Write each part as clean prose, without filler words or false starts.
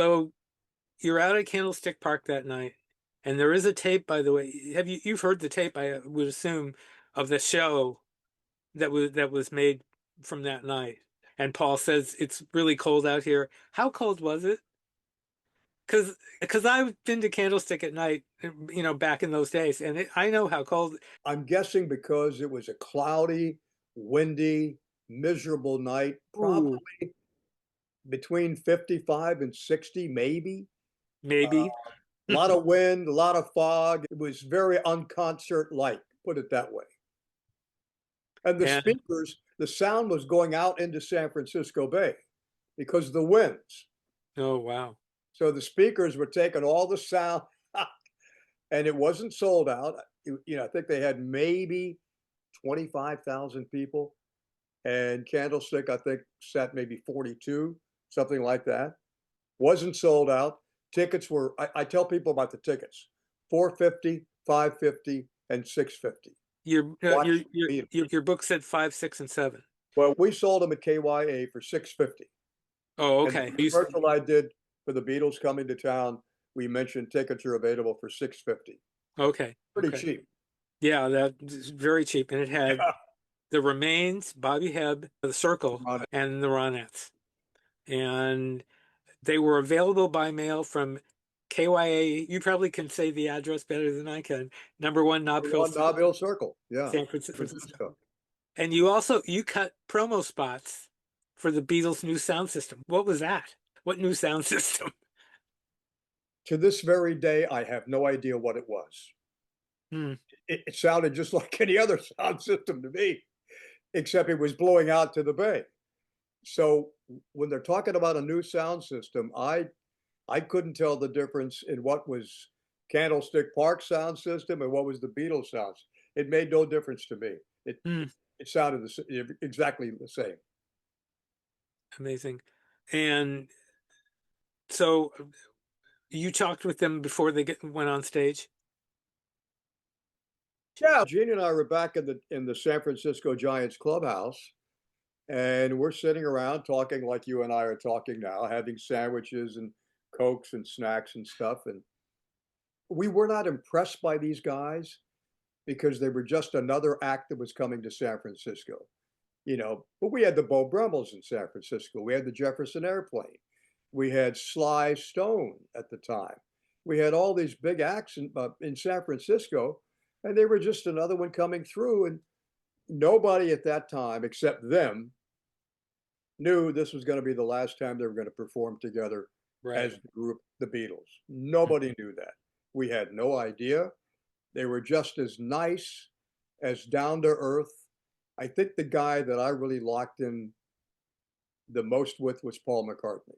So you're out at Candlestick Park that night, and there is a tape, by the way. You've heard the tape, I would assume, of the show that was made from that night. And Paul says it's really cold out here. How cold was it? Because I've been to Candlestick at night, back in those days, and I know how cold. I'm guessing because it was a cloudy, windy, miserable night, probably Ooh, between 55 and 60, maybe. maybe. A lot of wind, a lot of fog. It was very unconcert-like, put it that way. And the And speakers, the sound was going out into San Francisco Bay because of the winds. oh wow. So the speakers were taking all the sound, and it wasn't sold out. I think they had maybe 25,000 people, and Candlestick, I think, sat maybe 42, something like that. Wasn't sold out. Tickets were, I tell people about the tickets, 450, 550, and 650. Your uh, Watch your the your Beatles. your your book said 5, 6, and 7. Well, we sold them at KYA for 650. Oh, And the okay. commercial I did for the Beatles coming to town, we mentioned tickets are available for 650. Okay, Pretty okay. cheap. Yeah, that's very cheap, and it had Yeah. the Remains, Bobby Hebb, the Circle, On it. and the Ronettes, and they were available by mail from KYA. You probably can say the address better than I can. Number one Nob Hill, One Nob Hill Circle. Yeah. San San Francisco. Francisco. And you cut promo spots for the Beatles' new sound system. What was that? What new sound system? To this very day, I have no idea what it was. Hmm. It sounded just like any other sound system to me, except it was blowing out to the bay. So when they're talking about a new sound system, I couldn't tell the difference in what was Candlestick Park sound system and what was the Beatles sounds. It made no difference to me. Hmm. It sounded exactly the same. Amazing. And so you talked with them before went on stage? Yeah, Gene and I were back in the San Francisco Giants clubhouse, and we're sitting around talking like you and I are talking now, having sandwiches and cokes and snacks and stuff. And we were not impressed by these guys because they were just another act that was coming to San Francisco. But we had the Bo Brummels in San Francisco. We had the Jefferson Airplane. We had Sly Stone at the time. We had all these big acts in San Francisco, and they were just another one coming through. And nobody at that time, except them, knew this was going to be the last time they were going to perform together Right. as the group, the Beatles. Nobody knew that. We had no idea. They were just as nice, as down to earth. I think the guy that I really locked in the most with was Paul McCartney.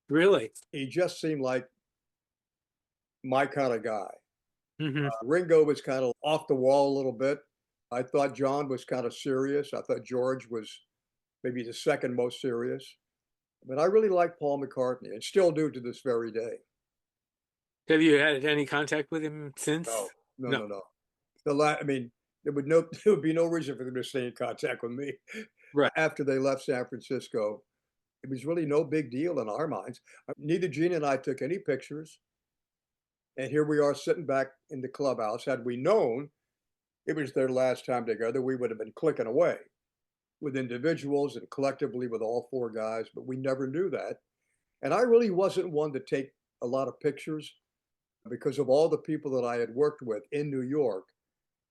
Really? He just seemed like my kind of guy. Hmm. Ringo was kind of off the wall a little bit. I thought John was kind of serious. I thought George was maybe the second most serious. But I really liked Paul McCartney and still do to this very day. Have you had any contact with him No, since? no, No. no, no. I mean, there would be no reason for them to stay in contact with me Right. after they left San Francisco. It was really no big deal in our minds. Neither Gene and I took any pictures. And here we are sitting back in the clubhouse. Had we known it was their last time together, we would have been clicking away with individuals and collectively with all four guys, but we never knew that. And I really wasn't one to take a lot of pictures because of all the people that I had worked with in New York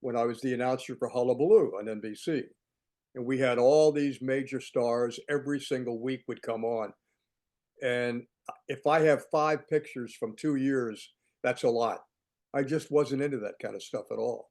when I was the announcer for Hullabaloo on NBC. And we had all these major stars every single week would come on. And if I have 5 pictures from 2 years, that's a lot. I just wasn't into that kind of stuff at all.